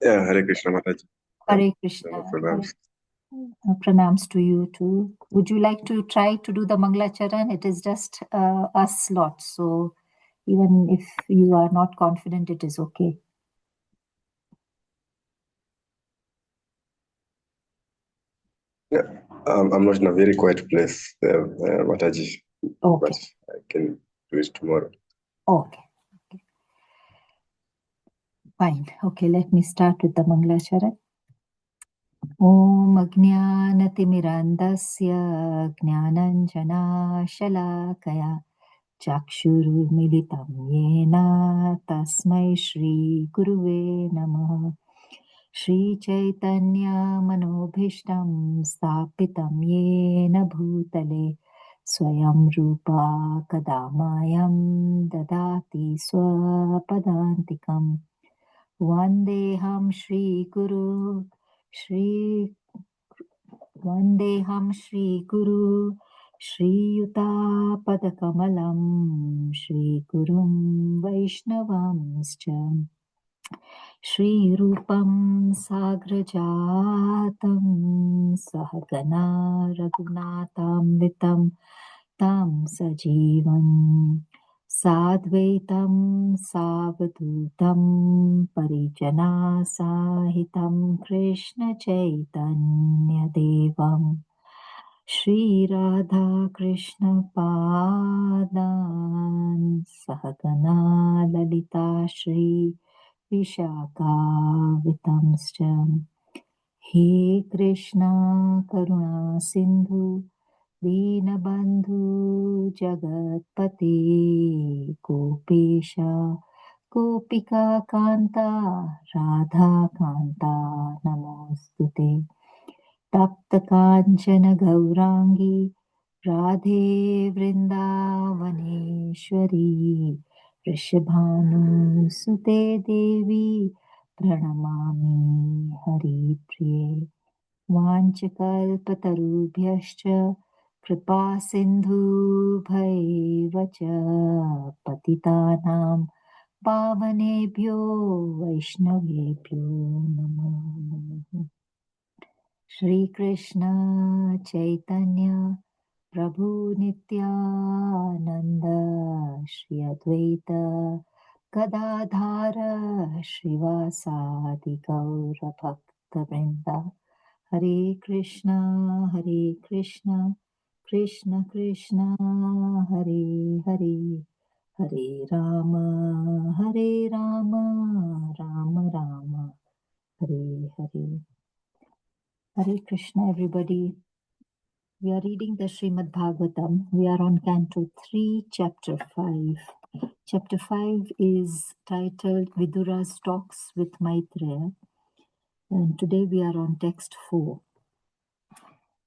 Yeah, Hare Krishna Mataji. Hare Krishna. Pranams. Pranams to you too. Would you like to try to do the Mangalacharan? It is just a slot, so even if you are not confident, it is okay. Yeah, I'm not in a very quiet place, Mataji, Okay. but I can do it tomorrow. Okay. Fine. Okay, let me start with the Mangalacharan. ॐ अज्ञानतिमिरान्धस्य ज्ञानञ्जनाशलाकया चक्षुरुमिलितं येन तस्मै श्रीगुरुवे नमः। श्रीचैतन्यमनोभीष्टं स्थापितं येन भूतले स्वयं रूपा कदा मायं ददाति स्वपदान्तिकम्। वन्देऽहं श्रीगुरु श्रीयुतापदकमलं श्रीगुरुं वैष्णवांश्च श्रीरूपं साग्रजातं सहगना रघुनाथान्वितं तं सजीवं साद्वैतं सावधूतं परिजनासाहितं कृष्णचैतन्यदेवं श्रीराधाकृष्णपादान् सहगना ललिता श्री विशाखावितंश्च हे कृष्णा करुणा सिन्धु दीनबन्धु जगत्पते गोपेश गोपिका कान्ता राधाकान्ता नमोऽस्तुते तप्तकाञ्चन गौराङ्गी राधे वृन्दावनेश्वरी वृषभानुसुते देवी प्रणमामि हरिप्रिये वाञ्छकल्पतरुभ्यश्च कृपा सिन्धुभैव च पतितानां पावनेभ्यो वैष्णवेभ्यो नमो नमः। श्रीकृष्ण चैतन्य प्रभु नित्यानन्द श्री अद्वैत गदाधर श्रीवासादि गौरभक्तवृन्द हरे Krishna Krishna Krishna Hare Hare Hare Ram Ram Ram Hare Hare. Hare Krishna, everybody. We are reading the Srimad Bhagavatam. We are on Canto 3, Chapter 5. Chapter 5 is titled Vidura's Talks with Maitreya. And today we are on text 4.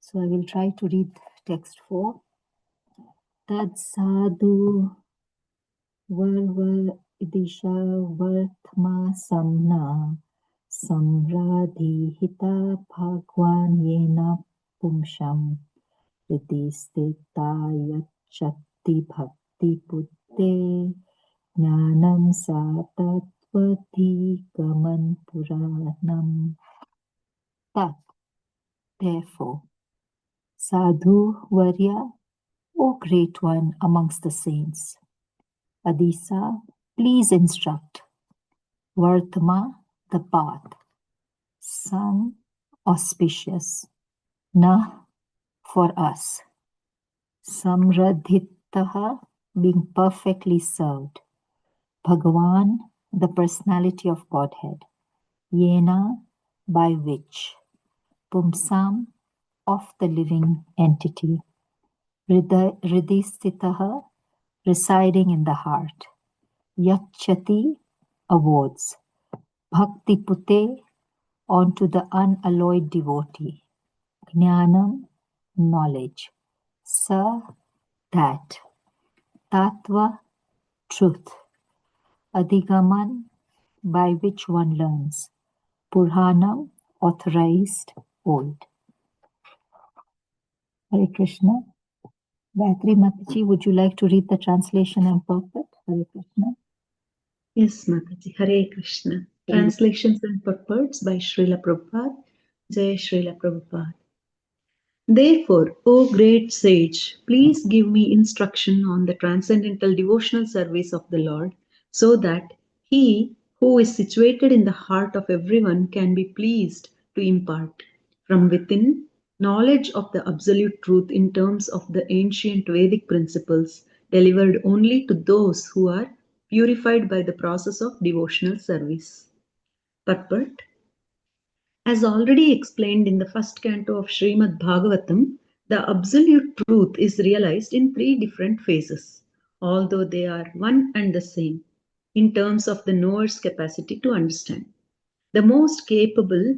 So I will try to read text 4. Tad sadhu varva idisha vartma samna samradhi hita bhagwan yena pumsham Yati bhakti putte jnanam satattvadhikaman puranam. Tat, therefore, sadhu varya, O great one amongst the saints, Adisa, please instruct, Vartma, the path, Sam, auspicious, Na, for us, Samradhitaha, being perfectly served, Bhagavan, the personality of Godhead, Yena, by which, Pumsam, of the living entity, Hridistitaha, residing in the heart, Yachati, awards, Bhakti Pute, onto the unalloyed devotee, Jnanam, knowledge, Sa, that, Tattva, truth, Adhigaman, by which one learns, Purhanam, authorized, old. Hare Krishna. Gayatri Mataji, would you like to read the translation and purport? Hare Krishna. Yes, Mataji. Hare Krishna. Translations and purports by Srila Prabhupada. Jai Srila Prabhupada. Therefore, O great sage, please give me instruction on the transcendental devotional service of the Lord, so that He who is situated in the heart of everyone can be pleased to impart from within knowledge of the absolute truth in terms of the ancient Vedic principles delivered only to those who are purified by the process of devotional service. Purport. As already explained in the first canto of Srimad Bhagavatam, the absolute truth is realized in three different phases, although they are one and the same in terms of the knower's capacity to understand. The most capable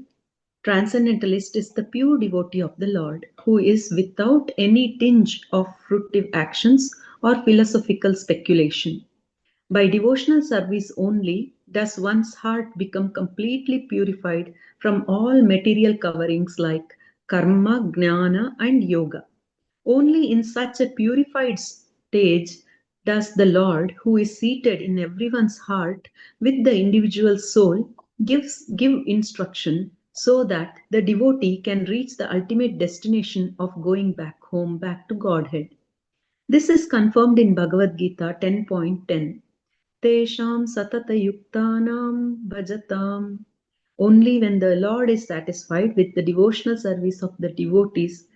transcendentalist is the pure devotee of the Lord, who is without any tinge of fruitive actions or philosophical speculation. By devotional service only does one's heart become completely purified from all material coverings like karma, jnana, and yoga. Only in such a purified stage does the Lord, who is seated in everyone's heart with the individual soul, give instruction so that the devotee can reach the ultimate destination of going back home, back to Godhead. This is confirmed in Bhagavad Gita 10.10. Tesham satatayuktanam bhajatam. Only when the Lord is satisfied with the devotional service of the devotees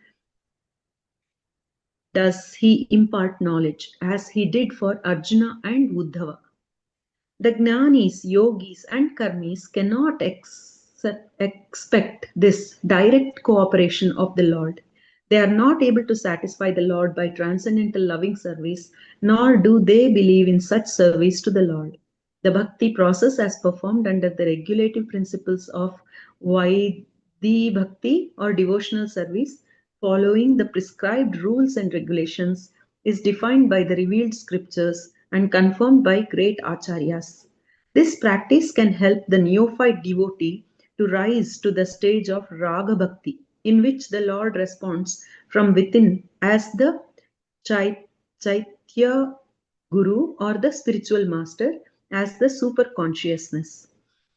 does he impart knowledge, as he did for Arjuna and Uddhava. The jnanis, yogis, and karmis cannot expect this direct cooperation of the Lord. They are not able to satisfy the Lord by transcendental loving service, nor do they believe in such service to the Lord. The bhakti process, as performed under the regulative principles of Vaidhi bhakti or devotional service, following the prescribed rules and regulations, is defined by the revealed scriptures and confirmed by great acharyas. This practice can help the neophyte devotee to rise to the stage of raga bhakti, in which the Lord responds from within as the Chaitya Guru or the spiritual master, as the super consciousness.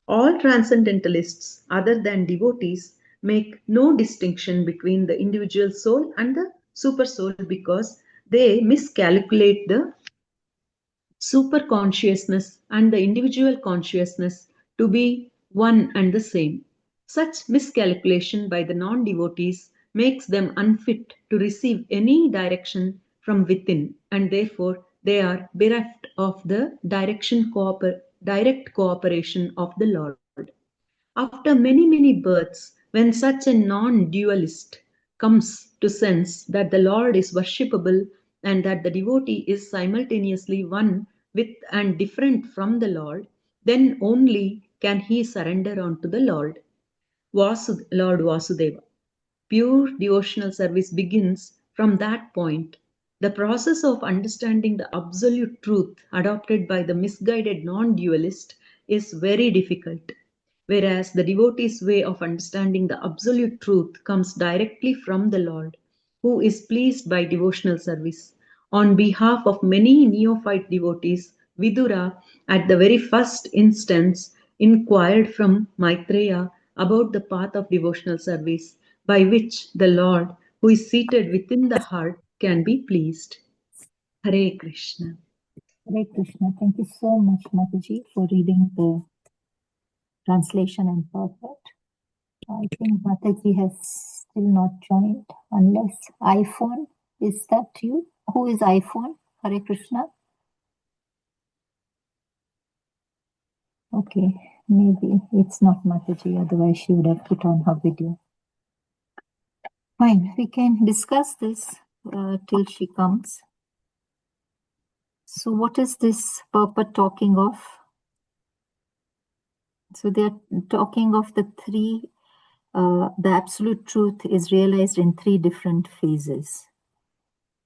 All transcendentalists, other than devotees, make no distinction between the individual soul and the super soul because they miscalculate the super consciousness and the individual consciousness to be one and the same. Such miscalculation by the non devotees makes them unfit to receive any direction from within, and therefore they are bereft of the direct cooperation of the Lord. After many births, when such a non dualist comes to sense that the Lord is worshipable and that the devotee is simultaneously one with and different from the Lord, then only can he surrender unto the Lord. Lord Vasudeva. Pure devotional service begins from that point. The process of understanding the absolute truth adopted by the misguided non dualist is very difficult, whereas the devotee's way of understanding the absolute truth comes directly from the Lord, who is pleased by devotional service. On behalf of many neophyte devotees, Vidura, at the very first instance, inquired from Maitreya about the path of devotional service, by which the Lord, who is seated within the heart, can be pleased. Hare Krishna. Hare Krishna. Thank you so much, Mataji, for reading the translation and purport. I think Mataji has still not joined, unless iPhone. Is that you? Who is iPhone? Hare Krishna. Okay, maybe it's not Mataji, otherwise she would have put on her video. Fine, we can discuss this till she comes. So what is this purport talking of? So they're talking of the three, the absolute truth is realized in three different phases.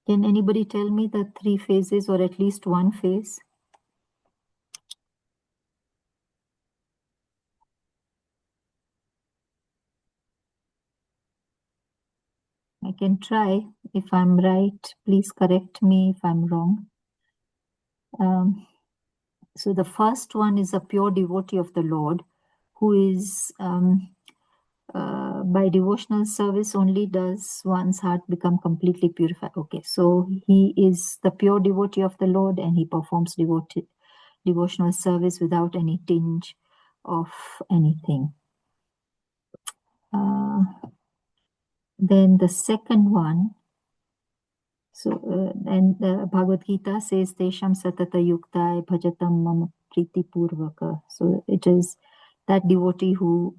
Can anybody tell me the three phases or at least one phase? I can try. If I'm right, please correct me if I'm wrong. So the first one is a pure devotee of the Lord who is by devotional service only does one's heart become completely purified. Okay, so he is the pure devotee of the Lord, and he performs devotional service without any tinge of anything. Then the second one, so and Bhagavad Gita says Tesham Satata Yukta Bhajatam Mama Priti Purvaka. So it is that devotee who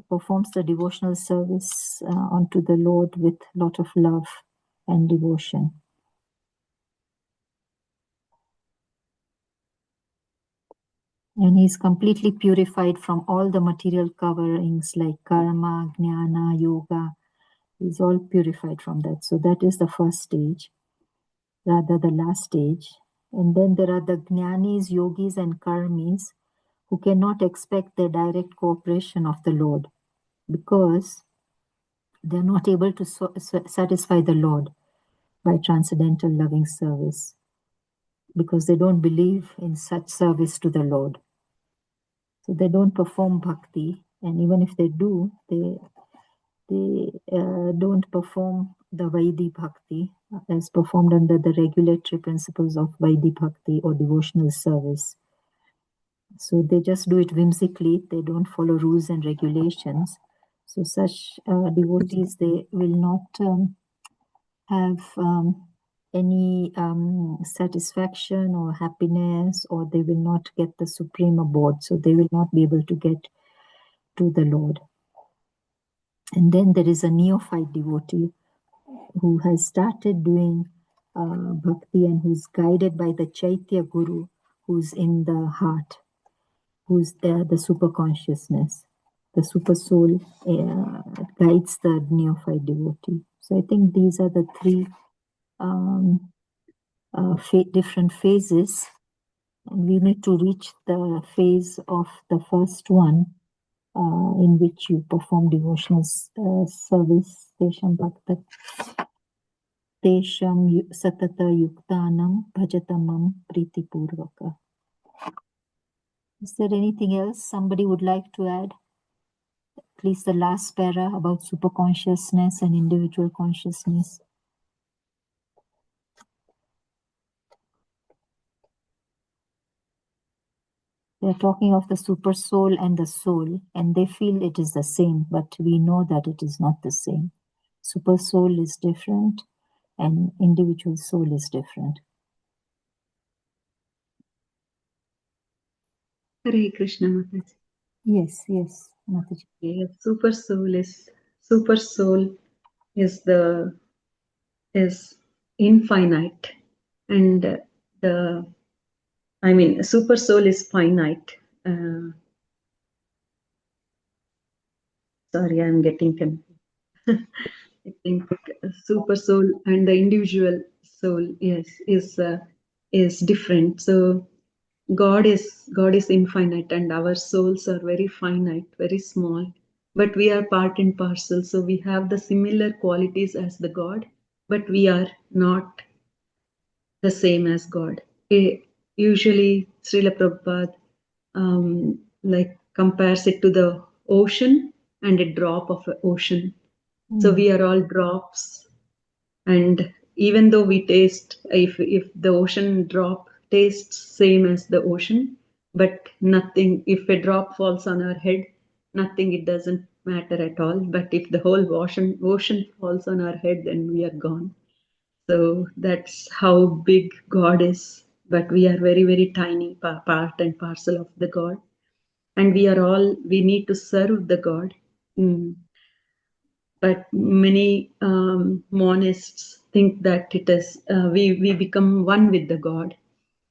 performs the devotional service unto the Lord with a lot of love and devotion. And he is completely purified from all the material coverings like karma, jnana, yoga. He's all purified from that. So that is the first stage, rather the last stage. And then there are the jnanis, yogis, and karmis who cannot expect the direct cooperation of the Lord because they're not able to satisfy the Lord by transcendental loving service because they don't believe in such service to the Lord. So they don't perform bhakti, and even if they do, they don't perform the Vaidhi bhakti as performed under the regulatory principles of Vaidhi bhakti or devotional service. So they just do it whimsically. They don't follow rules and regulations. So such devotees, they will not have any satisfaction or happiness, or they will not get the supreme abode. So they will not be able to get to the Lord. And then there is a neophyte devotee who has started doing bhakti and who's guided by the Chaitya Guru, who's in the heart, who's the super consciousness. The super soul guides the neophyte devotee. So I think these are the three different phases, and we need to reach the phase of the first one in which you perform devotional service. Tesham bhakta tesham satata yuktanam bhajatamam priti purvaka. Is there anything else somebody would like to add? At least the last para about super consciousness and individual consciousness. They're talking of the super soul and the soul, and they feel it is the same, but we know that it is not the same. Super soul is different, and individual soul is different. Hare Krishna, Mataji. Yes, Mataji. Yes, super soul is infinite, and super soul is finite. Sorry, I'm getting confused. I think super soul and the individual soul, yes, is different. So God is infinite, and our souls are very finite, very small. But we are part and parcel, so we have the similar qualities as the God, but we are not the same as God. Usually, Srila Prabhupada compares it to the ocean and a drop of an ocean. So we are all drops, and even though we taste, if the ocean drop tastes same as the ocean, but nothing, if a drop falls on our head, nothing, it doesn't matter at all. But if the whole ocean falls on our head, then we are gone. So that's how big God is. But we are very, very tiny part and parcel of the God. And we need to serve the God. But many monists think that it is we become one with the God,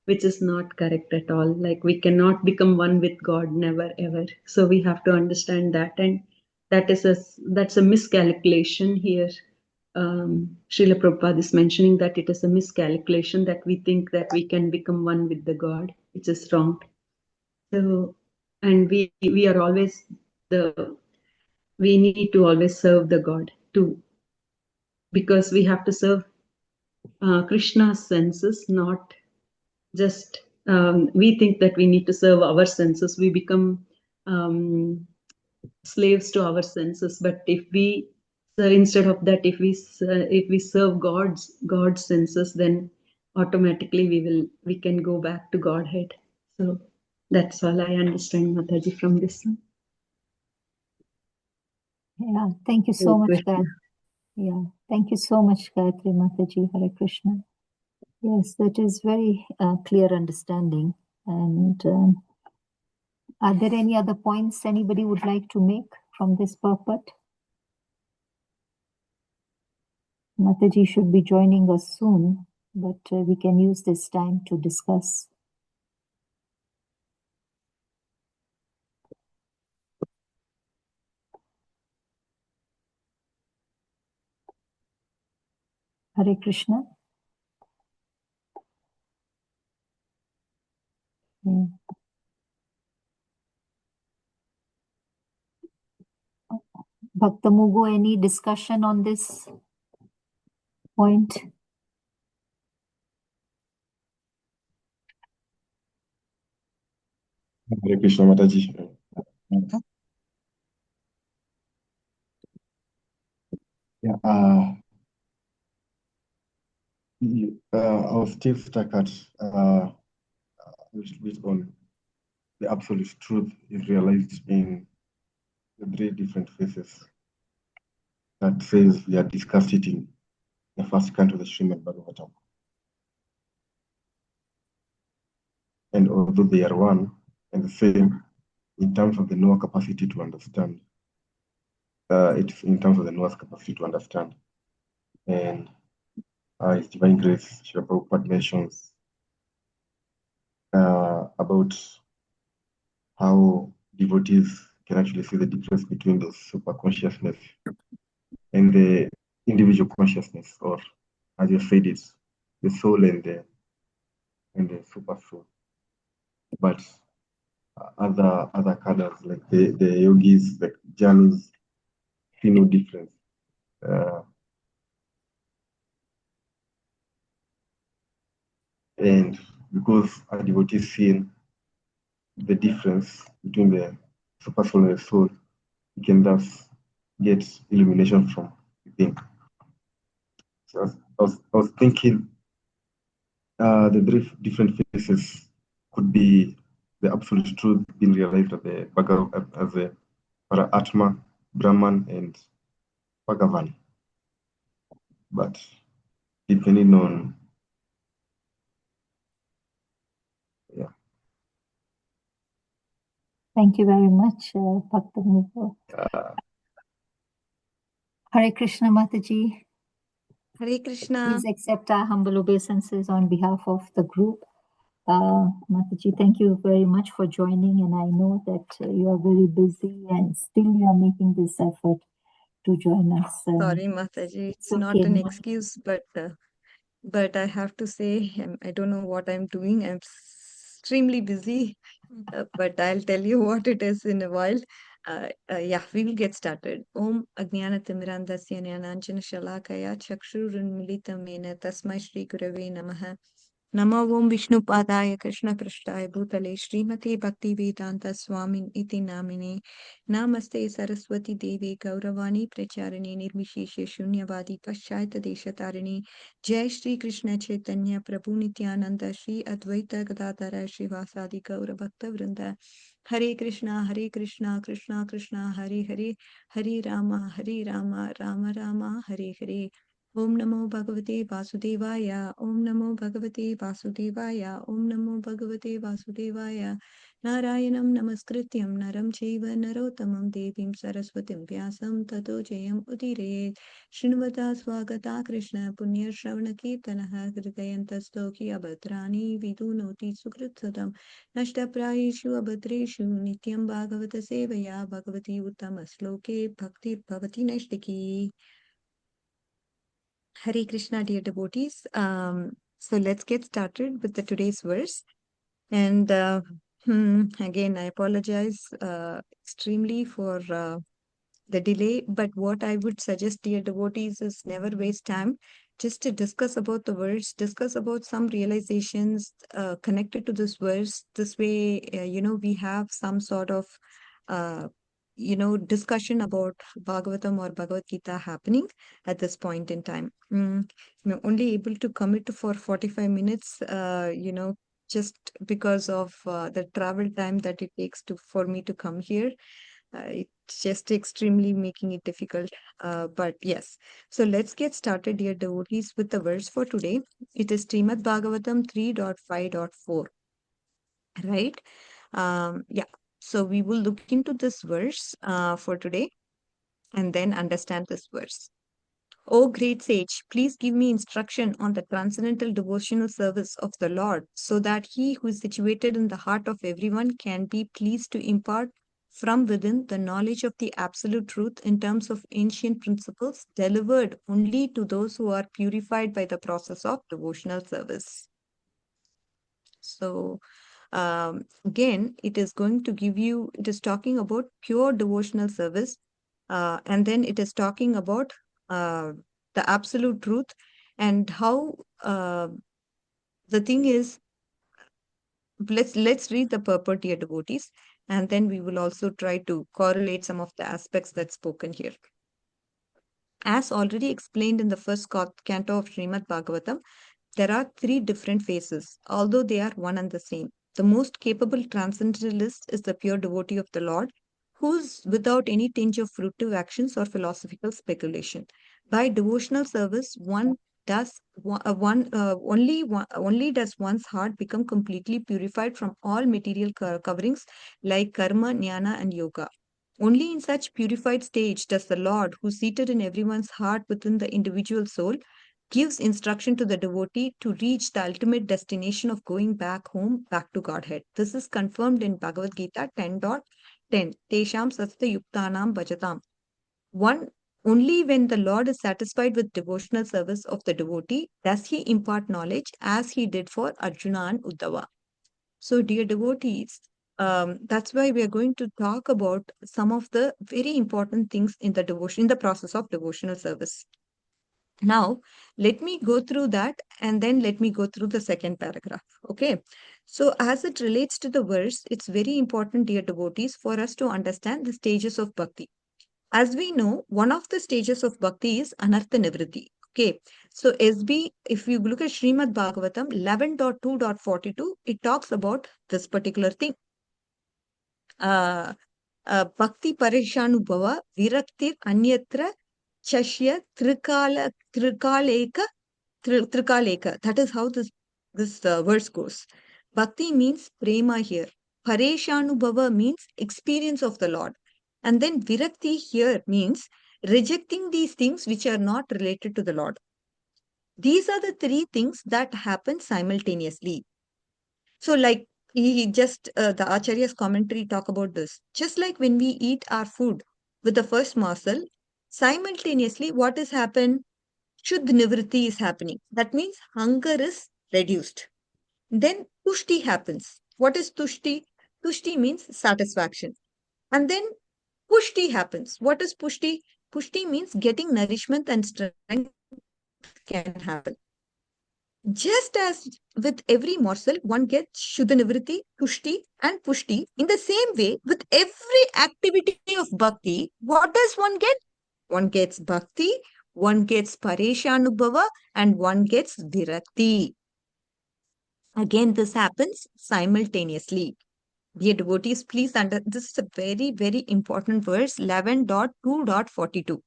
which is not correct at all. Like, we cannot become one with God, never ever. So we have to understand that, and that's a miscalculation here. Srila Prabhupada is mentioning that it is a miscalculation that we think that we can become one with the God, which is wrong. So, and we are always we need to always serve the God too, because we have to serve Krishna's senses, not just we think that we need to serve our senses. We become slaves to our senses. But if we, so instead of that, if we serve God's senses, then automatically we can go back to Godhead. So that's all I understand, Mataji, from this one. Yeah, thank you so Hare much, Krishna. Gayatri. Yeah, thank you so much, Gayatri Mataji. Hare Krishna. Yes, that is very clear understanding. And are there any other points anybody would like to make from this purport? Mataji should be joining us soon, but we can use this time to discuss. Hare Krishna. Mm. Bhakta Mugu, any discussion on this point? Hare Krishna Mataji. Yeah, I was still stuck at a little bit on the absolute truth is realized in the three different phases that says we had discussed it in the first canto of the Srimad Bhagavatam. And although they are one and the same in terms of the knower capacity to understand, it's in terms of the knower's capacity to understand. And His Divine Grace, Srila Prabhupada mentions about how devotees can actually see the difference between the super consciousness and the individual consciousness, or as you said, it's the soul and the super soul. But other cadres, like the yogis, like Janus, see no difference. And because a devotee is seeing the difference between the super soul and the soul, you can thus get illumination from within. So I was thinking the three different phases could be the absolute truth being realized as a Para-Atma, Brahman, and Bhagavan. But depending on, yeah. Thank you very much, Bhakta Mugu. Hare Krishna Mataji. Hare Krishna. Please accept our humble obeisances on behalf of the group. Mataji, thank you very much for joining, and I know that you are very busy and still you are making this effort to join us. Sorry, Mataji, it's not okay. an excuse, but I have to say, I don't know what I'm doing. I'm extremely busy, but I'll tell you what it is in a while. Yeah, we will get started. Om Ajnana Timirandasya Jnananjana Shalakaya Chakshurunmilitam Mena Tasmai Shri Gurave Namaha. Namo Om Vishnu Padaya Krishna Prashtaya Bhutale Srimati Bhakti Vedanta Swamin Iti Namine Namaste Saraswati Devi Gauravani Pracharani Nirvishesha Shunyavadi Paschayata Deshatarani Jai Shri Krishna Chaitanya Prabhu Nityananda Shri Advaita Gadadhara Srivasadi Gaura Bhakta Vrinda Hare Krishna Krishna Krishna Hare Hare Hare Rama Rama Rama Hare Hare Om Namo Bhagavate Vasudevaya, Om Namo Bhagavate Vasudevaya, Om Namo Bhagavate Vasudevaya, Narayanam Namaskrityam Naram Chaiva Narottamam Devim Saraswatim Vyasam Tato Jayam Udire, Srinivata Swagata Krishna Punya Shravana Kirtanaha Hridayanta Stoki Abhadrani Vidunoti Sukritsatam Nashtaprayeshu Abhadreshu Nityam Bhagavata Sevaya Bhagavati Uttama Sloke Bhakti Bhavati Nashtaki. Hare Krishna, dear devotees. So let's get started with the today's verse. And again, I apologize extremely for the delay. But what I would suggest, dear devotees, is never waste time. Just to discuss about the verse, discuss about some realizations connected to this verse. This way, we have some sort of discussion about Bhagavatam or Bhagavad Gita happening at this point in time. I'm only able to commit for 45 minutes, just because of the travel time that it takes for me to come here. It's just extremely making it difficult. But yes, so let's get started, dear devotees, with the verse for today. It is Srimad Bhagavatam 3.5.4, right? Yeah. So we will look into this verse for today and then understand this verse. O great sage, please give me instruction on the transcendental devotional service of the Lord, so that he who is situated in the heart of everyone can be pleased to impart from within the knowledge of the absolute truth in terms of ancient principles delivered only to those who are purified by the process of devotional service. So, again, it is talking about pure devotional service, and then it is talking about the absolute truth and how the thing is. Let's read the purport, dear devotees, and then we will also try to correlate some of the aspects that's spoken here. As already explained in the first canto of Srimad Bhagavatam, there are three different phases, although they are one and the same. The most capable transcendentalist is the pure devotee of the Lord, who's without any tinge of fruitive actions or philosophical speculation. By devotional service, only does one's heart become completely purified from all material coverings like karma, jnana, and yoga. Only in such purified stage does the Lord, who's seated in everyone's heart within the individual soul, gives instruction to the devotee to reach the ultimate destination of going back home, back to Godhead. This is confirmed in Bhagavad Gita 10.10. Tesham Satya Yuktanam Bhajatam. Only when the Lord is satisfied with devotional service of the devotee does he impart knowledge, as he did for Arjuna and Uddhava. So, dear devotees, that's why we are going to talk about some of the very important things in the process of devotional service. Now, let me go through that and then let me go through the second paragraph. Okay. So, as it relates to the verse, it's very important, dear devotees, for us to understand the stages of bhakti. As we know, one of the stages of bhakti is anartha nivritti. Okay. So, if you look at Srimad Bhagavatam 11.2.42, it talks about this particular thing. Bhakti parishanubhava viraktir anyatra chashya trikaleka. That is how this verse goes. Bhakti means prema here. Pareshanubhava means experience of the Lord. And then virakti here means rejecting these things which are not related to the Lord. These are the three things that happen simultaneously. So like the Acharya's commentary talk about this. Just like when we eat our food with the first morsel, simultaneously what has happened? Shuddh nivritti is happening. That means hunger is reduced. Then tushti happens. What is tushti? Tushti means satisfaction. And then pushti happens. What is pushti? Pushti means getting nourishment and strength can happen. Just as with every morsel, one gets Shuddha Nivritti, Tushti, and Pushti. In the same way, with every activity of bhakti, what does one get? One gets bhakti, one gets Pareshanubhava, and one gets Virakti. Again, this happens simultaneously. Dear devotees, please this is a very, very important verse, 11.2.42.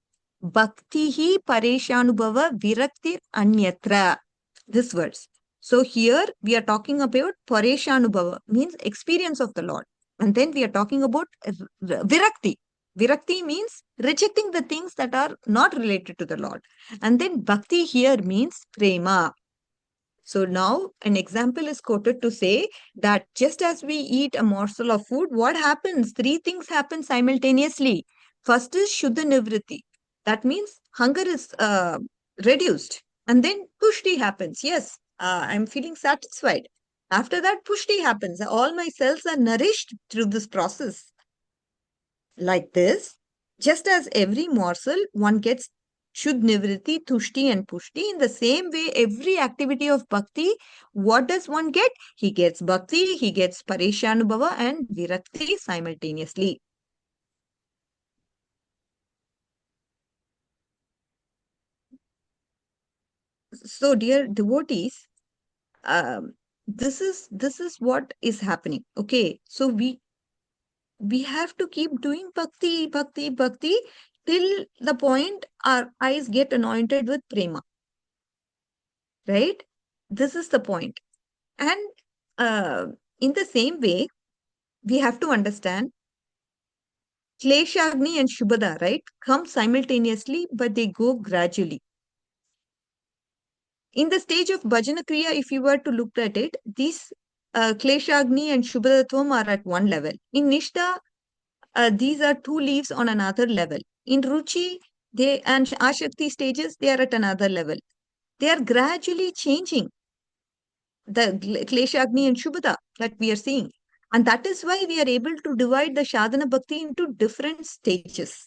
Bhaktihi Pareshanubhava Viraktir Anyatra. This verse. So here we are talking about Pareshanubhava, means experience of the Lord. And then we are talking about Virakti. Virakti means rejecting the things that are not related to the Lord. And then Bhakti here means Prema. So now an example is quoted to say that just as we eat a morsel of food, what happens? Three things happen simultaneously. First is Shuddha Nivritti. That means hunger is reduced. And then Pushti happens. Yes, I'm feeling satisfied. After that, Pushti happens. All my cells are nourished through this process. Like this, just as every morsel, one gets Shuddh Nivritti, Tushti and Pushti. In the same way, every activity of Bhakti, what does one get? He gets Bhakti, he gets Pareshanubhava and Virakti simultaneously. So, dear devotees, this is what is happening. Okay, so we have to keep doing bhakti, bhakti, bhakti till the point our eyes get anointed with prema. Right? This is the point. And in the same way, we have to understand Kleshagni and Shubhada, right, come simultaneously, but they go gradually. In the stage of Bhajana Kriya, if you were to look at it, these Kleshagni and Shubhadatvam are at one level. In Nishta, these are two leaves on another level. In Ruchi and Ashakti stages, they are at another level. They are gradually changing, the Kleshagni and Shubhada that we are seeing. And that is why we are able to divide the Sadhana Bhakti into different stages.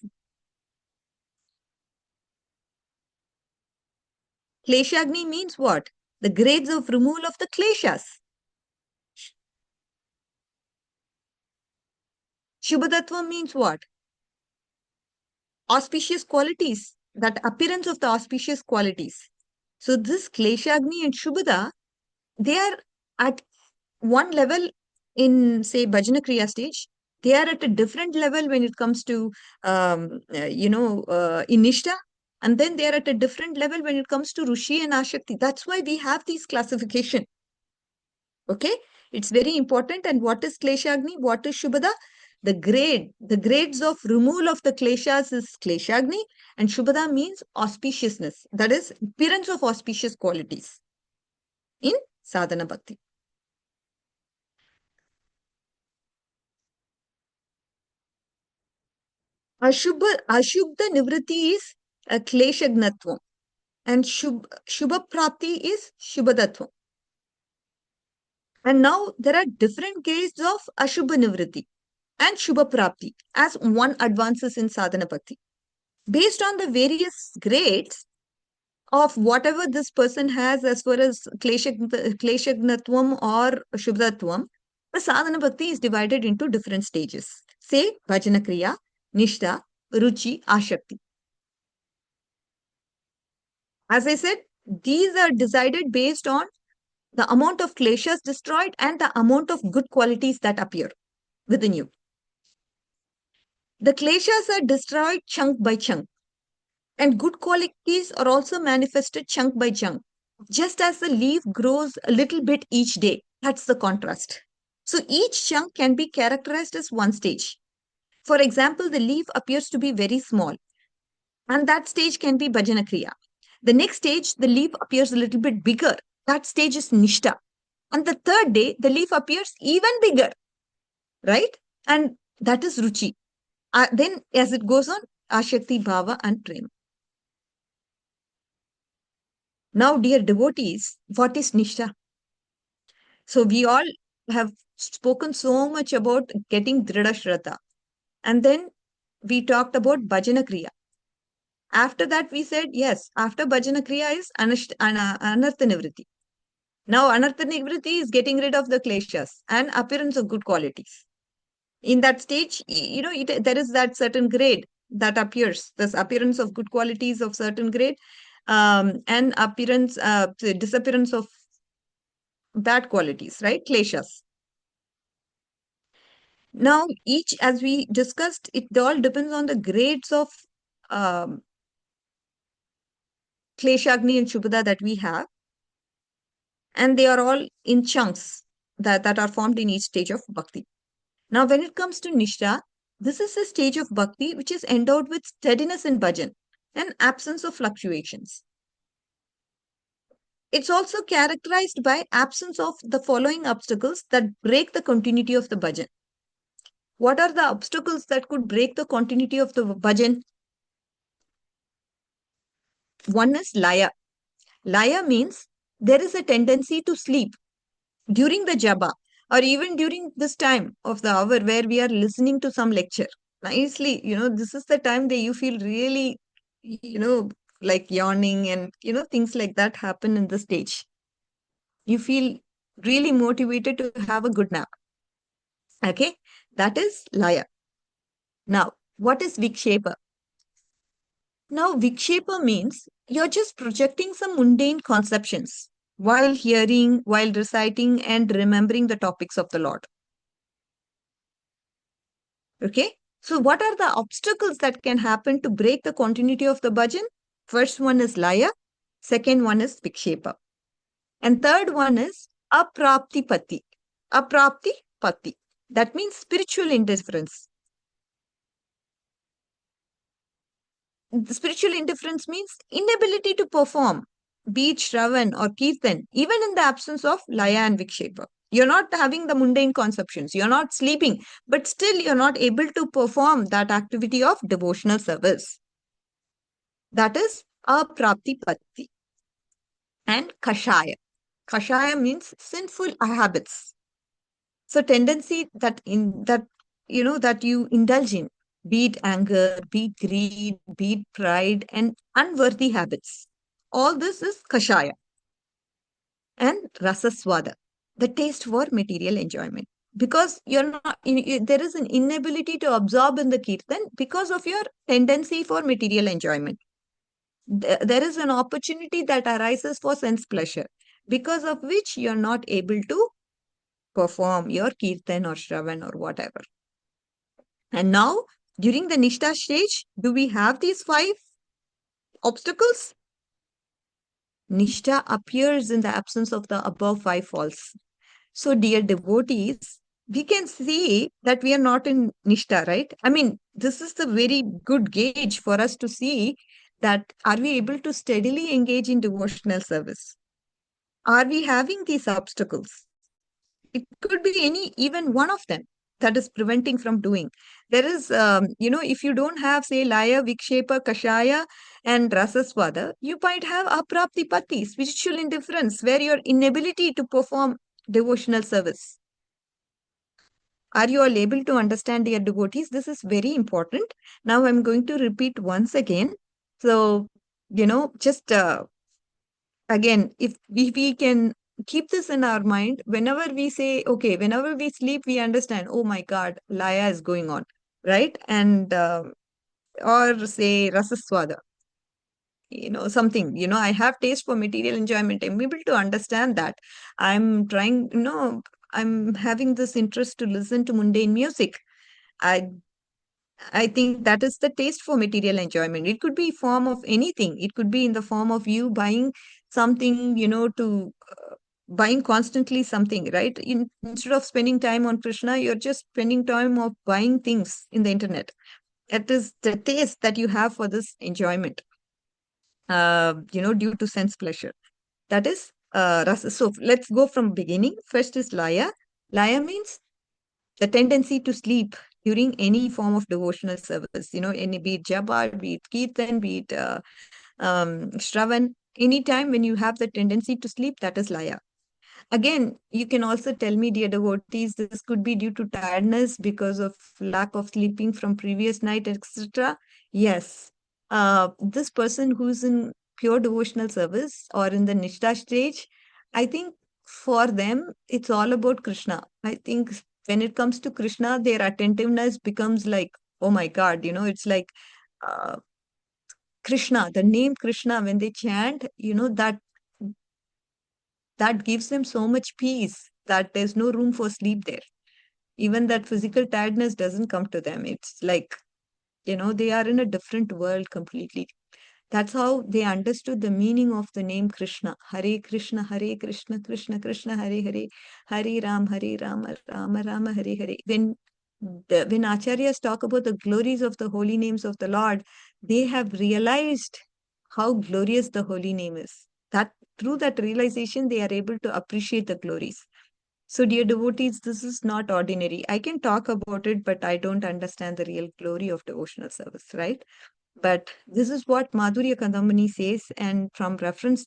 Kleshagni means what? The grades of removal of the kleshas. Shubhadatva means what? Auspicious qualities, that appearance of the auspicious qualities. So this Kleshagni and Shubhada, they are at one level in, say, Bhajana Kriya stage. They are at a different level when it comes to, Inishta. And then they are at a different level when it comes to Rushi and Ashakti. That's why we have these classification. Okay, it's very important. And what is Kleshagni? What is Shubhada? The grades of removal of the kleshas is Kleshagni, and Shubhada means auspiciousness. That is appearance of auspicious qualities in Sadhana Bhakti. Ashubha Nivritti is a Kleshagnatvam, and Shubha Prapti is Shubhadatvam. And now there are different grades of Ashubha Nivritti and Shubha Prapti as one advances in Sadhana Bhakti. Based on the various grades of whatever this person has as far as Kleshagnatvam or Shubhadatvam, the Sadhana Bhakti is divided into different stages. Say Bhajana Kriya, Nishta, Ruchi, Ashakti. As I said, these are decided based on the amount of kleshas destroyed and the amount of good qualities that appear within you. The kleshas are destroyed chunk by chunk, and good qualities are also manifested chunk by chunk, just as the leaf grows a little bit each day. That's the contrast. So each chunk can be characterized as one stage. For example, the leaf appears to be very small, and that stage can be Bhajana Kriya. The next stage, the leaf appears a little bit bigger. That stage is Nishta. And the third day, the leaf appears even bigger, right? And that is Ruchi. Then, as it goes on, Ashakti, Bhava, and Prema. Now, dear devotees, what is Nishta? So, we all have spoken so much about getting Dhrida Shraddha. And then we talked about Bhajana Kriya. After that, we said, yes, after Bhajana Kriya is Anartha Nivritti. Now, Anartha Nivritti is getting rid of the kleshas and appearance of good qualities. In that stage, there is that certain grade that appears, this appearance of good qualities of certain grade, and disappearance of bad qualities, right? Kleshas. Now, as we discussed, it all depends on the grades of Kleshagni and Shubhada that we have. And they are all in chunks that are formed in each stage of bhakti. Now, when it comes to Nishta, this is a stage of bhakti which is endowed with steadiness in bhajan and absence of fluctuations. It's also characterized by absence of the following obstacles that break the continuity of the bhajan. What are the obstacles that could break the continuity of the bhajan? One is laya. Laya means there is a tendency to sleep during the japa, or even during this time of the hour where we are listening to some lecture. Nicely, this is the time that you feel really, like yawning and, things like that happen in the stage. You feel really motivated to have a good nap. Okay, that is laya. Now, what is vikshepa? Now, Vikshepa means you're just projecting some mundane conceptions while hearing, while reciting, and remembering the topics of the Lord. Okay? So, what are the obstacles that can happen to break the continuity of the bhajan? First one is Laya, second one is Vikshepa, and third one is Aprapti Pati. Aprapti Pati. That means spiritual indifference. The spiritual indifference means inability to perform, be it Shravan or Kirtan, even in the absence of Laya and Vikshepa. You're not having the mundane conceptions, you're not sleeping, but still you're not able to perform that activity of devotional service. That is aprapti patti. And kashaya. Kashaya means sinful habits. So tendency that that you indulge in, be it anger, be it greed, be it pride, and unworthy habits. All this is kashaya. And rasaswada, the taste for material enjoyment. Because you're not, there is an inability to absorb in the kirtan because of your tendency for material enjoyment. There is an opportunity that arises for sense pleasure, because of which you're not able to perform your kirtan or shravan or whatever. And now, during the Nishtha stage, do we have these 5 obstacles? Nishtha appears in the absence of the above 5 faults. So, dear devotees, we can see that we are not in Nishtha, right? I mean, this is the very good gauge for us to see that are we able to steadily engage in devotional service? Are we having these obstacles? It could be even one of them that is preventing from doing. There is, if you don't have, say, Laya, Vikshepa, Kashaya, and Rasaswada, you might have Aprapti Patti, spiritual indifference, where your inability to perform devotional service. Are you all able to understand, dear devotees? This is very important. Now I'm going to repeat once again. So, just again, if we can keep this in our mind, whenever we say, okay, whenever we sleep, we understand, oh my God, Laya is going on, right? And, or say Rasaswada, something, I have taste for material enjoyment. I'm able to understand that. I'm trying, I'm having this interest to listen to mundane music. I I think that is the taste for material enjoyment. It could be form of anything. It could be in the form of you buying something, to buying constantly something, right? Instead of spending time on Krishna, you're just spending time of buying things in the internet. It is the taste that you have for this enjoyment, due to sense pleasure. That is rasa. So let's go from beginning. First is Laya. Laya means the tendency to sleep during any form of devotional service, any be it japa, be it kirtan, be it shravan, anytime when you have the tendency to sleep, that is laya. Again, you can also tell me, dear devotees, this could be due to tiredness because of lack of sleeping from previous night, etc. Yes, this person who's in pure devotional service or in the Nishtha stage, I think for them, it's all about Krishna. I think when it comes to Krishna, their attentiveness becomes like, oh my God, it's like uh, Krishna, the name Krishna, when they chant, that gives them so much peace that there's no room for sleep there. Even that physical tiredness doesn't come to them. It's like, they are in a different world completely. That's how they understood the meaning of the name Krishna. Hare Krishna, Krishna Krishna, Hare Hare, Hare Rama, Rama Rama, Hare Hare. When acharyas talk about the glories of the holy names of the Lord, they have realized how glorious the holy name is. That through that realization, they are able to appreciate the glories. So, dear devotees, this is not ordinary. I can talk about it, but I don't understand the real glory of devotional service, right? But this is what Madhurya Kandamani says, and from reference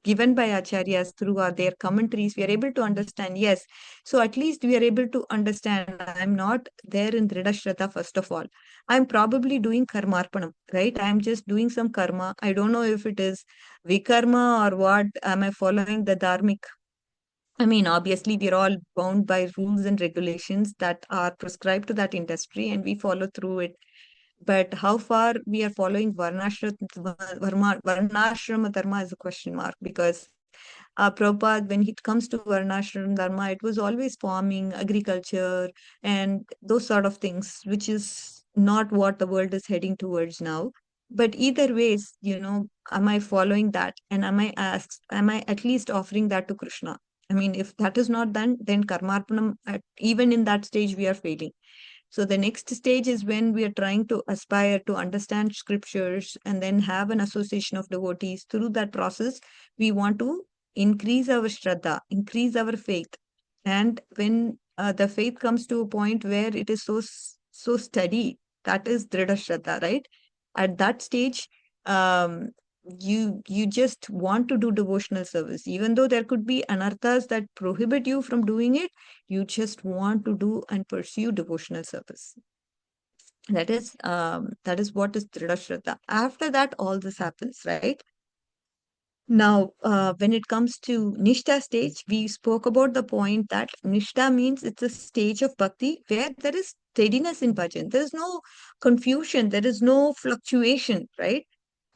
given by acharyas through their commentaries, we are able to understand, yes. So at least we are able to understand, I'm not there in Dhrida Shraddha first of all. I'm probably doing karmarpanam, right? I'm just doing some karma. I don't know if it is vikarma or what. Am I following the dharmic? I mean, obviously, we're all bound by rules and regulations that are prescribed to that industry, and we follow through it. But how far we are following Varnashrama Dharma is a question mark, because Prabhupada, when it comes to Varnashram Dharma, it was always farming, agriculture, and those sort of things, which is not what the world is heading towards now. But either ways, am I following that? And am I at least offering that to Krishna? I mean, if that is not done, then Karmarpanam, even in that stage, we are failing. So the next stage is when we are trying to aspire to understand scriptures and then have an association of devotees. Through that process, we want to increase our Shraddha, increase our faith. And when the faith comes to a point where it is so steady, that is Dhrida Shraddha, right? At that stage, um, you just want to do devotional service, even though there could be anarthas that prohibit you from doing it. You just want to do and pursue devotional service. That is what is Dhrida Shraddha. After that, all this happens, right? Now, when it comes to Nishtha stage, we spoke about the point that Nishtha means it's a stage of bhakti where there is steadiness in bhajan. There is no confusion, there is no fluctuation, right?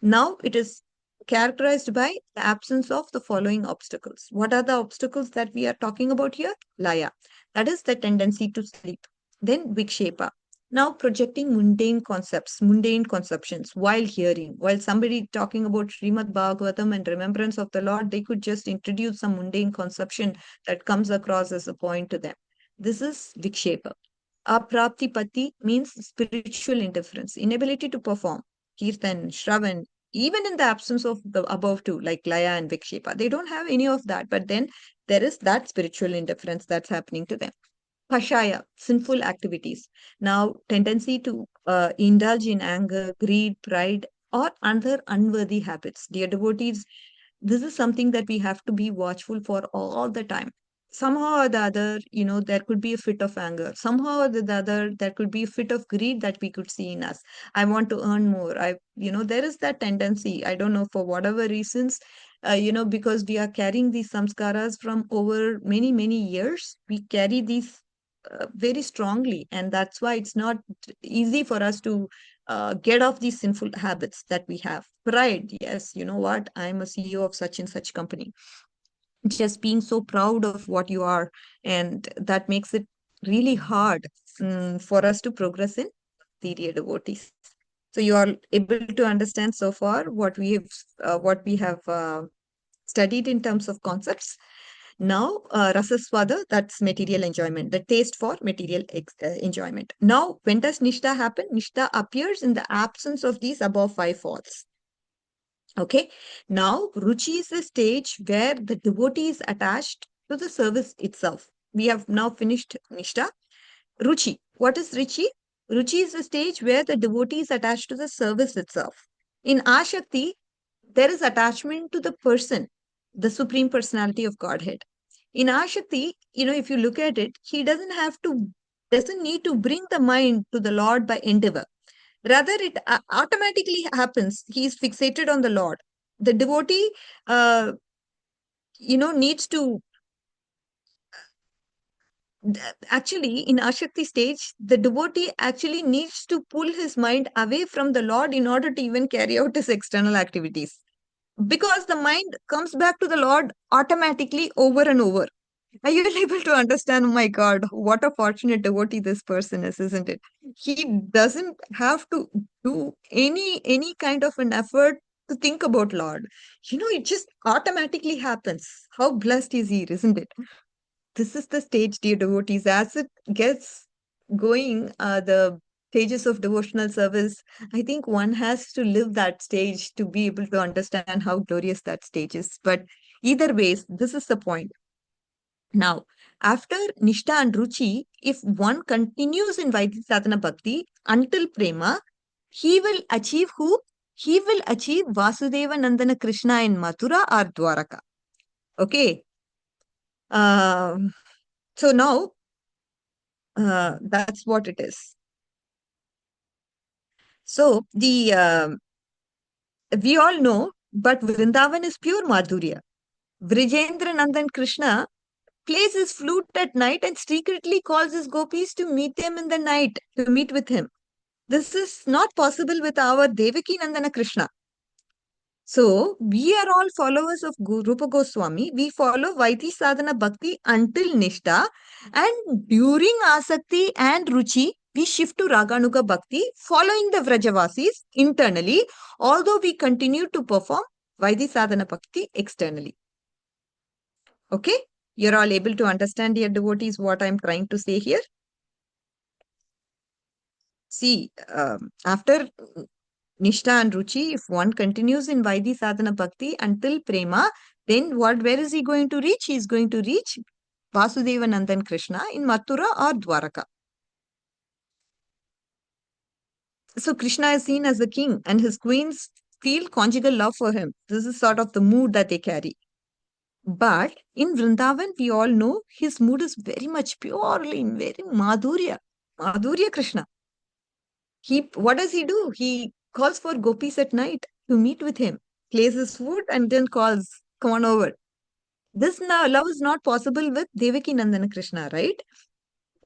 Now it is characterized by the absence of the following obstacles. What are the obstacles that we are talking about here? Laya. That is the tendency to sleep. Then Vikshepa. Now projecting mundane concepts, mundane conceptions while hearing. While somebody talking about Srimad Bhagavatam and remembrance of the Lord, they could just introduce some mundane conception that comes across as a point to them. This is Vikshepa. Apraptipati means spiritual indifference, inability to perform. Kirtan, Shravan, even in the absence of the above two, like Laya and Vikshepa, they don't have any of that. But then there is that spiritual indifference that's happening to them. Pashaya, sinful activities. Now, tendency to indulge in anger, greed, pride, or other unworthy habits. Dear devotees, this is something that we have to be watchful for all the time. Somehow or the other, there could be a fit of anger. Somehow or the other, there could be a fit of greed that we could see in us. I want to earn more. There is that tendency. I don't know, for whatever reasons, because we are carrying these samskaras from over many, many years. We carry these very strongly, and that's why it's not easy for us to get off these sinful habits that we have. Pride, yes, you know what, I'm a CEO of such and such company. Just being so proud of what you are, and that makes it really hard for us to progress in the dear devotees. So you are able to understand so far what we have studied in terms of concepts. Now, rasaswada, that's material enjoyment, the taste for material enjoyment. Now, when does Nishta happen? Nishta appears in the absence of these above five faults. Okay. Now, Ruchi is the stage where the devotee is attached to the service itself. We have now finished Nishta. Ruchi. What is Ruchi? Ruchi is the stage where the devotee is attached to the service itself. In Ashakti, there is attachment to the person, the Supreme Personality of Godhead. In Ashakti, if you look at it, he doesn't need to bring the mind to the Lord by endeavor. Rather, it automatically happens. He is fixated on the Lord. The devotee, needs to actually, in Ashakti stage, the devotee actually needs to pull his mind away from the Lord in order to even carry out his external activities. Because the mind comes back to the Lord automatically over and over. Are you able to understand? Oh my God, what a fortunate devotee this person is, isn't it? He doesn't have to do any kind of an effort to think about Lord. It just automatically happens. How blessed is he, isn't it? This is the stage, dear devotees. As it gets going, the stages of devotional service, I think one has to live that stage to be able to understand how glorious that stage is. But either ways, this is the point. Now, after Nishta and Ruchi, if one continues in Vaidhi Sadhana Bhakti until Prema, he will achieve who? He will achieve Vasudeva Nandana Krishna in Mathura or Dwaraka. Okay. So now, that's what it is. So we all know, but Vrindavan is pure Madhurya. Vrijendra Nandan Krishna plays his flute at night and secretly calls his gopis to meet them in the night, to meet with him. This is not possible with our Devaki Nandana Krishna. So, we are all followers of Rupa Goswami. We follow Vaiti Sadhana Bhakti until Nishta. And during Asakti and Ruchi, we shift to Raganuga Bhakti, following the Vrajavasis internally, although we continue to perform Vaiti Sadhana Bhakti externally. Okay? You're all able to understand, dear devotees, what I'm trying to say here? See, after Nishta and Ruchi, if one continues in Vaidhi Sadhana Bhakti until Prema, then where is he going to reach? He is going to reach Vasudeva Nandan Krishna in Mathura or Dwaraka. So Krishna is seen as the king and his queens feel conjugal love for him. This is sort of the mood that they carry. But in Vrindavan, we all know his mood is very much purely, very Madhurya. Madhurya Krishna. What does he do? He calls for gopis at night to meet with him, plays his food, and then calls, come on over. This love is not possible with Devaki Nandana Krishna, right?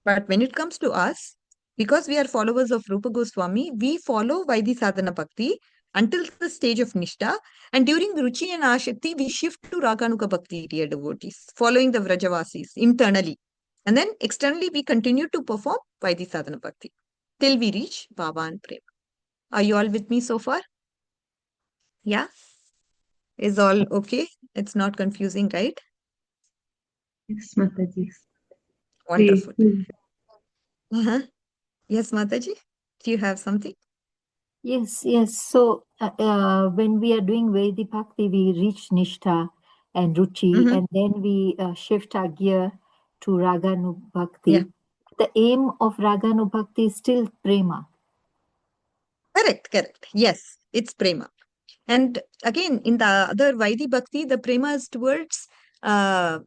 But when it comes to us, because we are followers of Rupa Goswami, we follow Vaidhi Sadhana Bhakti until the stage of Nishta. And during Ruchi and Ashakti, we shift to Raganuga Bhakti, dear devotees, following the Vrajavasis internally. And then externally, we continue to perform Vaidhi Sadhana Bhakti till we reach Baba and Prema. Are you all with me so far? Yeah? Is all okay? It's not confusing, right? Yes, Mataji. Wonderful. Great. Yes, Mataji? Do you have something? Yes, yes. So when we are doing Vedi Bhakti, we reach Nishtha and Ruchi, and then we shift our gear to Raganu Bhakti. Yeah. The aim of Raganu Bhakti is still Prema. Correct. Yes, it's Prema. And again, in the other Vaidhi Bhakti, the Prema is towards, the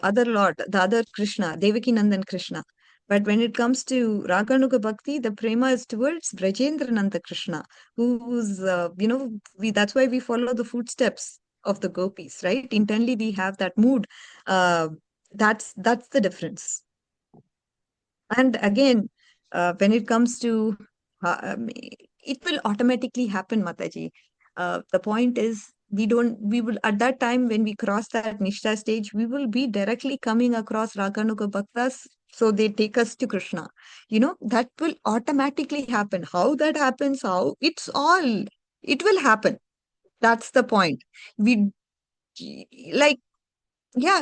other Lord, the other Krishna, Devaki Nandan Krishna. But when it comes to Raganuga Bhakti, the Prema is towards Brajendra Nanda Krishna, who's, that's why we follow the footsteps of the gopis, right? Internally, we have that mood. That's the difference. And again, when it comes to, it will automatically happen, Mataji. The point is, we will, at that time, when we cross that Nishta stage, we will be directly coming across Raganuga Bhaktas. So they take us to Krishna. That will automatically happen. How that happens, it will happen. That's the point.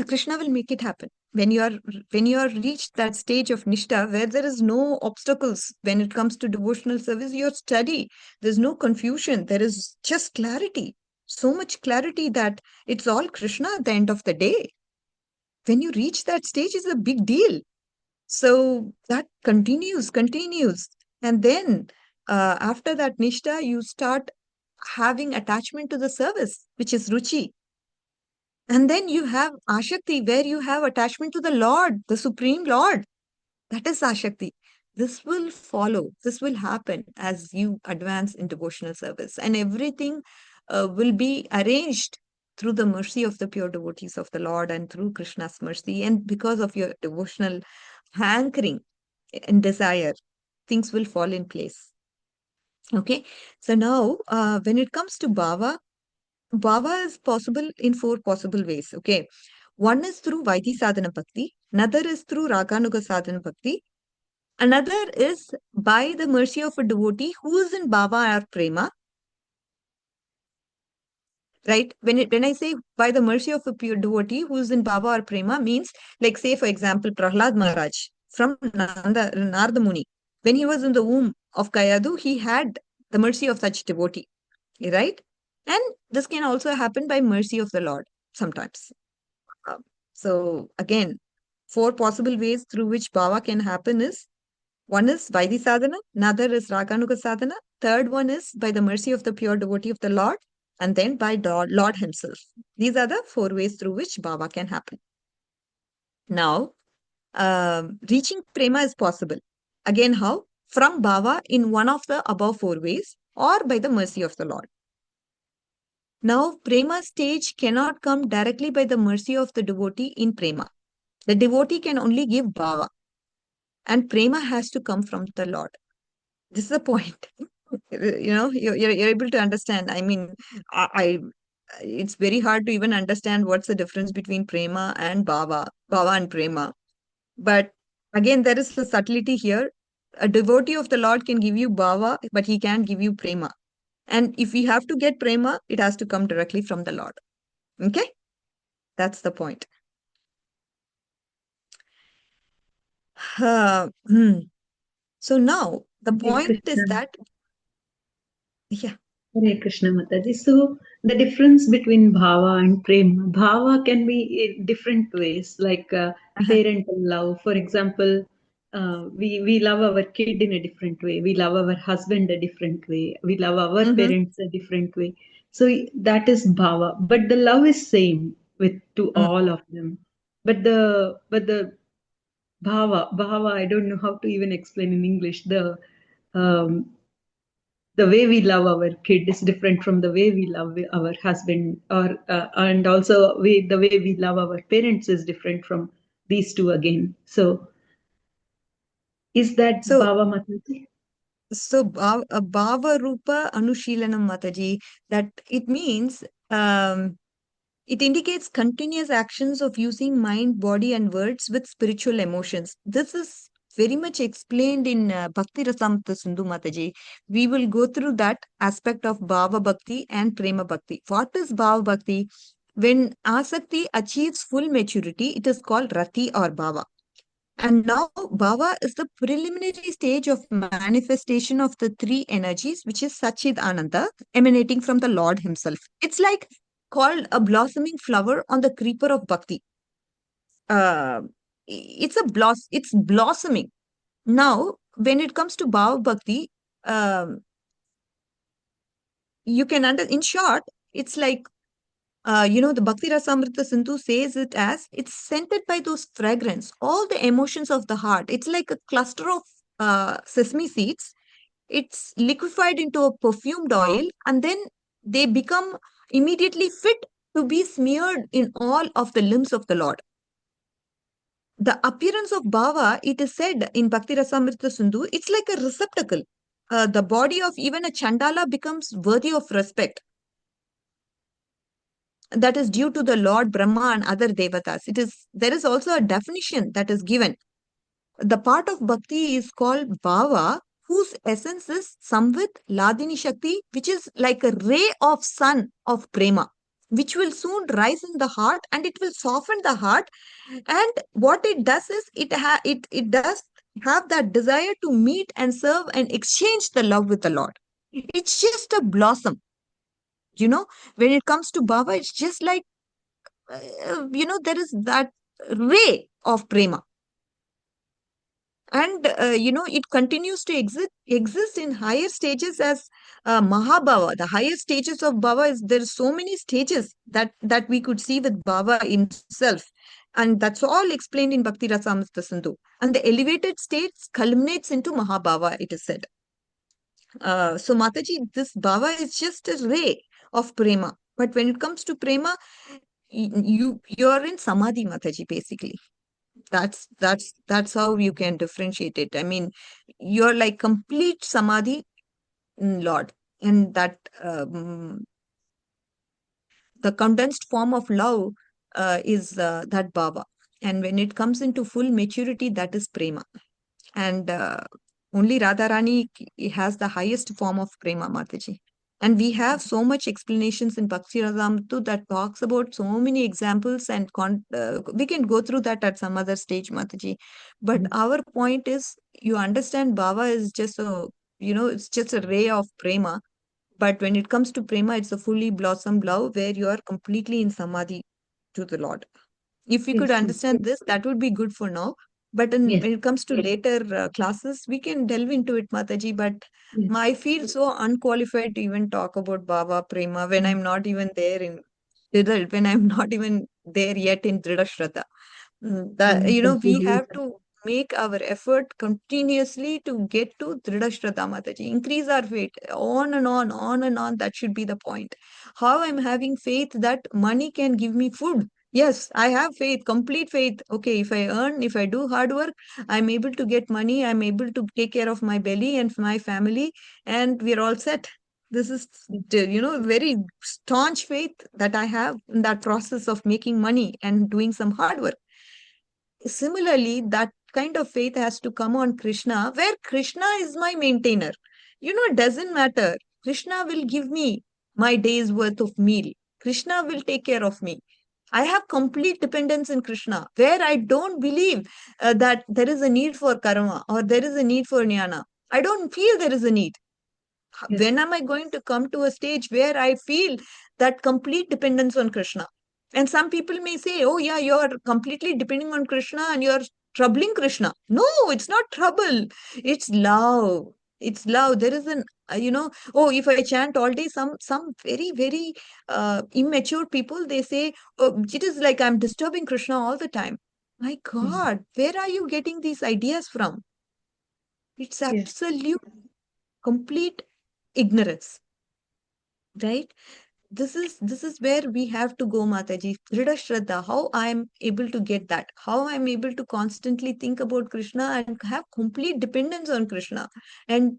Krishna will make it happen. When you are reached that stage of Nishtha, where there is no obstacles when it comes to devotional service, you're steady. There's no confusion. There is just clarity. So much clarity that it's all Krishna at the end of the day. When you reach that stage, it's a big deal. So that continues. And then after that Nishtha, you start having attachment to the service, which is Ruchi. And then you have Ashakti, where you have attachment to the Lord, the Supreme Lord. That is Ashakti. This will follow. This will happen as you advance in devotional service. And everything will be arranged through the mercy of the pure devotees of the Lord and through Krishna's mercy. And because of your devotional hankering and desire, things will fall in place. Okay. So now, when it comes to Bhava is possible in 4 possible ways. Okay. One is through Vaidhi Sadhana Bhakti. Another is through Raganuga Sadhana Bhakti. Another is by the mercy of a devotee who is in Bhava or Prema. Right? When I say by the mercy of a pure devotee who is in Bhava or Prema, means, like, say, for example, Prahlad Maharaj from Narada Muni. When he was in the womb of Kayadu, he had the mercy of such devotee. Right? And this can also happen by mercy of the Lord sometimes. So again, 4 possible ways through which Bhava can happen is, one is Vaidhi Sadhana, another is Raganuga Sadhana, third one is by the mercy of the pure devotee of the Lord, and then by Lord himself. These are the 4 ways through which Bhava can happen. Now, reaching Prema is possible. Again, how? From Bhava in one of the above 4 ways, or by the mercy of the Lord. Now, Prema stage cannot come directly by the mercy of the devotee in Prema. The devotee can only give Bhava. And Prema has to come from the Lord. This is the point. You're able to understand. I mean, I it's very hard to even understand what's the difference between prema and bhava and prema. But again, there is a subtlety here. A devotee of the Lord can give you bhava, but he can't give you prema. And if we have to get prema, it has to come directly from the Lord. Okay? That's the point. Hmm. So now the Hare point is Krishna. that, yeah. Hare Krishna Mataji. So the difference between bhava and prema, bhava can be in different ways, like Uh-huh. parental love. For example, we love our kid in a different way. We love our husband a different way. We love our Mm-hmm. parents a different way. So that is bhava. But the love is same with to Mm. all of them. But the bhava, I don't know how to even explain in English. Um, the way we love our kid is different from the way we love our husband, or and also the way we love our parents is different from these two again. So is that So, bhava Mataji? bhava rupa anushilanam Mataji, that it means um, it indicates continuous actions of using mind, body, and words with spiritual emotions. This is very much explained in Bhakti Rasamrita Sindhu Mataji. We will go through that aspect of Bhava Bhakti and Prema Bhakti. What is Bhava Bhakti? When Asakti achieves full maturity, it is called Rati or Bhava. And now Bhava is the preliminary stage of manifestation of the three energies, which is Sachid Ananda, emanating from the Lord Himself. It's like called a blossoming flower on the creeper of Bhakti. Uh, it's blossoming. Now, when it comes to Bhava Bhakti, um, you can in short, it's like the Bhakti Rasamrita Sindhu says it as it's scented by those fragrance, all the emotions of the heart. It's like a cluster of sesame seeds. It's liquefied into a perfumed oil, and then they become immediately fit to be smeared in all of the limbs of the Lord. The appearance of Bhava, it is said in Bhakti Rasamrita Sindhu, it's like a receptacle. The body of even a Chandala becomes worthy of respect. That is due to the Lord Brahma and other devatas. There is also a definition that is given. The part of bhakti is called bhava, whose essence is samvit ladini shakti, which is like a ray of sun of prema, which will soon rise in the heart and it will soften the heart. And what it does is it does have that desire to meet and serve and exchange the love with the Lord. It's just a blossom. When it comes to bhava, it's just like there is that ray of prema, and it continues to exist in higher stages as mahabhava. The higher stages of bhava is there are so many stages that we could see with bhava himself, and that's all explained in Bhakti Rasamrita Sindhu. And the elevated states culminates into mahabhava, it is said. So Mataji, this bhava is just a ray of prema, but when it comes to prema, you're in samadhi, Mataji, basically. That's how you can differentiate it. I mean, you're like complete samadhi in Lord, and that the condensed form of love is that bhava. And when it comes into full maturity, that is prema. And only Radharani has the highest form of prema, Mataji. And we have so much explanations in Bhakti Rasamrita that talks about so many examples, and we can go through that at some other stage, Mataji. But our point is, you understand, Bhava is just it's just a ray of prema. But when it comes to prema, it's a fully blossomed love where you are completely in samadhi to the Lord. If we could Yes, yes, understand this, that would be good for now. But yes, when it comes to later classes, we can delve into it, Mataji. But yes. I feel so unqualified to even talk about Bhava Prema when I'm not even there in when I'm not even there yet in Drida Shraddha. We have to make our effort continuously to get to Drida Shraddha, Mataji. Increase our faith on and on and on. That should be the point. How I'm having faith that money can give me food. Yes, I have faith, complete faith. Okay, if I earn, if I do hard work, I'm able to get money, I'm able to take care of my belly and my family, and we're all set. This is, very staunch faith that I have in that process of making money and doing some hard work. Similarly, that kind of faith has to come on Krishna, where Krishna is my maintainer. It doesn't matter. Krishna will give me my day's worth of meal. Krishna will take care of me. I have complete dependence in Krishna, where I don't believe that there is a need for karma or there is a need for jnana. I don't feel there is a need. Yes. When am I going to come to a stage where I feel that complete dependence on Krishna? And some people may say, oh, yeah, you're completely depending on Krishna and you're troubling Krishna. No, it's not trouble. It's love. It's love. There is oh, if I chant all day, some very, very immature people, they say, oh, it is like I'm disturbing Krishna all the time. My God, where are you getting these ideas from? It's Yes. absolute, complete ignorance, right? This is where we have to go, Mataji. Dhrida Shraddha, how I am able to get that, how I am able to constantly think about Krishna and have complete dependence on Krishna and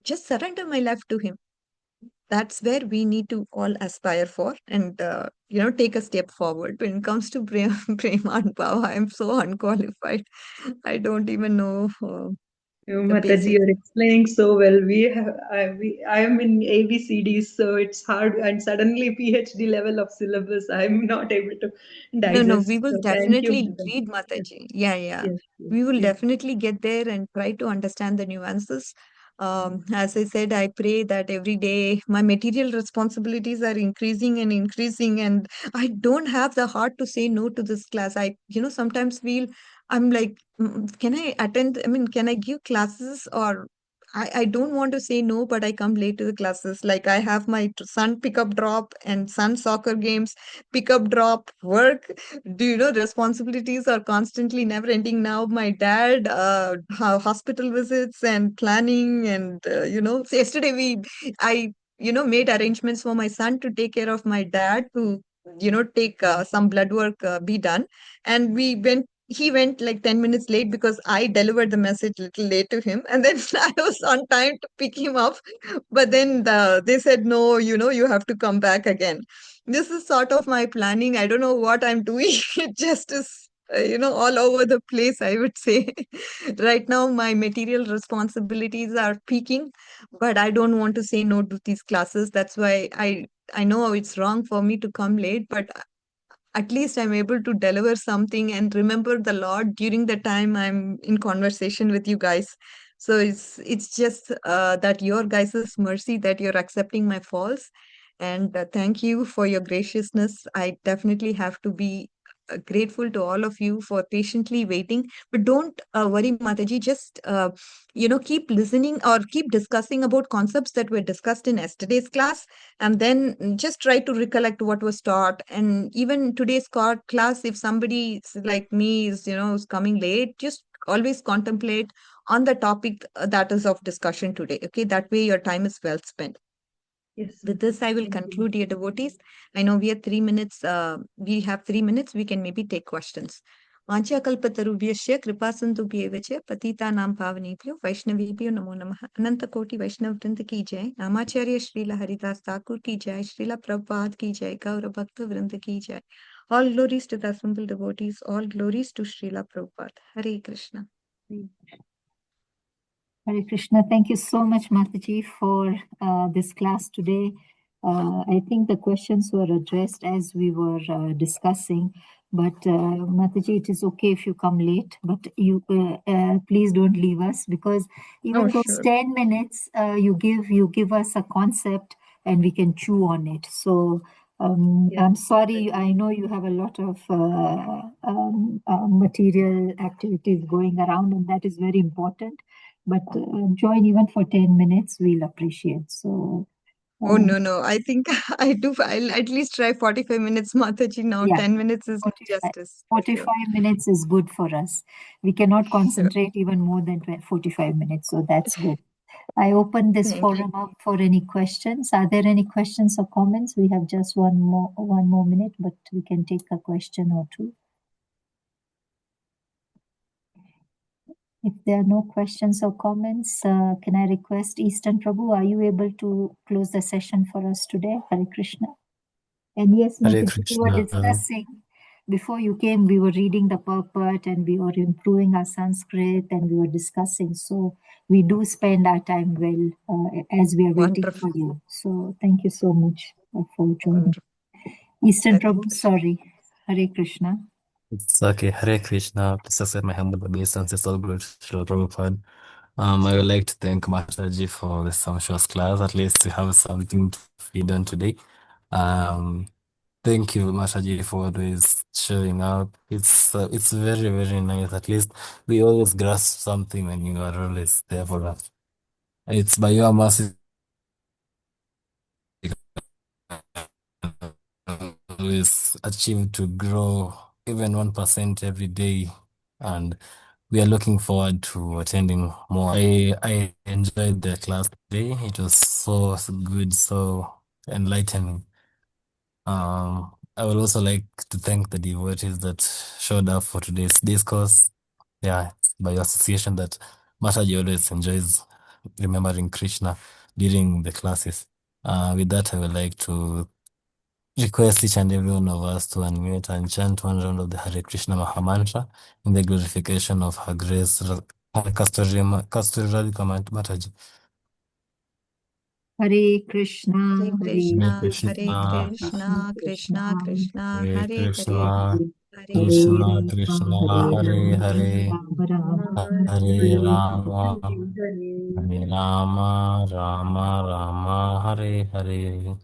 just surrender my life to him. That's where we need to all aspire for and take a step forward. When it comes to prema and bhava, I am so unqualified. I don't even know Oh, the Mataji, basics. you're explaining so well. I am in ABCDs, so it's hard, and suddenly PhD level of syllabus, I'm not able to No, we digest. will So thank you, definitely Mataji. read Mataji. Yeah, yeah. Yes, yes, We will yes, definitely get there and try to understand the nuances. As I said, I pray that every day my material responsibilities are increasing and increasing, and I don't have the heart to say no to this class. Sometimes feel I'm like, can I attend? I mean, can I give classes or I don't want to say no, but I come late to the classes. Like I have my son pick up drop and son soccer games, pick up drop, work. Do you know responsibilities are constantly never ending now? My dad, hospital visits and planning, and so yesterday I made arrangements for my son to take care of my dad to take some blood work be done, and he went like 10 minutes late because I delivered the message little late to him, and then I was on time to pick him up, but then they said no, you have to come back again. This is sort of my planning. I don't know what I'm doing. It just is, all over the place, I would say. Right now, my material responsibilities are peaking, but I don't want to say no to these classes. That's why I know it's wrong for me to come late, but at least I'm able to deliver something and remember the Lord during the time I'm in conversation with you guys. So it's just that your guys' mercy that you're accepting my faults, and thank you for your graciousness. I definitely have to be grateful to all of you for patiently waiting. But don't worry, Mataji. Just keep listening or keep discussing about concepts that were discussed in yesterday's class, and then just try to recollect what was taught. And even today's class, if somebody like me is coming late, just always contemplate on the topic that is of discussion today. Okay, that way your time is well spent. yes, With this, I will thank you. conclude, dear devotees. I know we have 3 minutes. We have 3 minutes. We can maybe take questions. Vancha kalpatarubhyasya kripa sindhubhyev cha patitanam pavanebhyo vaishnavebhyo namo namaha. Ananta koti Vaishnav Vrinda ki jai. Namacharya Srila Haridas Thakur ki jai. Srila Prabhupada ki jai. Gaura Bhakta Vrinda ki jai. All glories to the assembled devotees. All glories to Srila Prabhupada. Hare Krishna. Hare Krishna. Thank you so much, Mataji, for this class today. I think the questions were addressed as we were discussing. But Mataji, it is okay if you come late, but you please don't leave us, because even Oh, those sure. 10 minutes you give us a concept and we can chew on it. So Yes, I'm sorry, I know you have a lot of material activities going around, and that is very important. But join even for 10 minutes, we'll appreciate. So, Oh, no. I think I'll at least try 45 minutes, Mataji. Now yeah, 10 minutes is 45, justice. 45 Sure. minutes is good for us. We cannot Sure. concentrate even more than 45 minutes. So that's good. I open this Thank you. forum up for any questions. Are there any questions or comments? We have just one more minute, but we can take a question or two. If there are no questions or comments, can I request Eastern Prabhu, are you able to close the session for us today? Hare Krishna. And yes, Hare Mataji, we were Krishna. discussing, before you came, we were reading the purport and we were improving our Sanskrit and we were discussing. So we do spend our time well as we are waiting Wonderful. for you. So thank you so much for joining. Wonderful. Eastern Hare Prabhu, Krishna. sorry. Hare Krishna. It's okay. Hare Krishna. Please accept my humble obeisances, all good Srila Prabhupada. I would like to thank Mataji for the sumptuous class. At least we have something to feed on today. Thank you, Mataji, for always showing up. It's very, very nice. At least we always grasp something when you are always there for us. It's by your mercy always achieve to grow even 1% every day, and we are looking forward to attending more. I enjoyed the class today. It was so good, so enlightening. I would also like to thank the devotees that showed up for today's discourse. Yeah, it's by association that Mataji always enjoys remembering Krishna during the classes. With that, I would like to request each and every one of us to unmute and chant one round of the Hare Krishna Mahamantra in the glorification of Her Grace Kasturi Radhika Mataji. Hare Krishna, Hare Hare Krishna, Hare Krishna, Krishna, Krishna Krishna, Hare Hare Hare, Krishna, Hare Krishna Hare, Krishna, Hare Hare, Rama Rama, Hare Rama, Hare Hare Rama, Rama Rama, Hare Hare.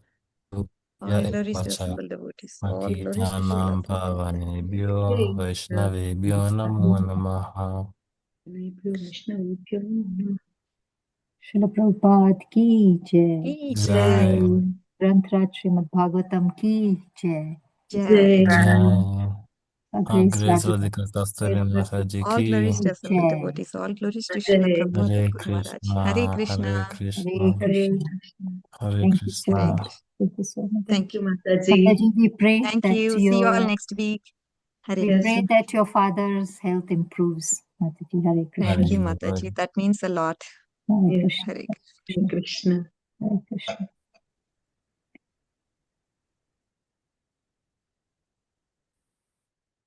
all Ya glories to Vacha assembled devotees, all glories to Srila Makirtanam Prabhupada. Pavanebhyo Vaishnavebhyo Namo Namaha. Srila Prabhupada ki jai. Ki Jai. Jai, Granth Raj Srimad Bhagavatam ki jai. Jai. Jai. Our Our Grace Grace Radhika Radhika Kasturi Mataji All glories ki. to ki assembled jai. devotees, all glories to Srila Prabhupada Hare Guru Maharaj. Hare Krishna, Hare Krishna, Hare Krishna, Krishna. Hare Thank you so Hare Krishna. much. Krishna. Thank you so much. Thank you. Mataji. Mataji, we pray Thank that you. See you all next week. Hare we Yes. pray that your father's health improves. Mataji, Hare Krishna. Thank you, Hare Mataji. That means a lot. Hare Yes. Krishna. Hare Krishna. Hare Krishna. Hare Krishna.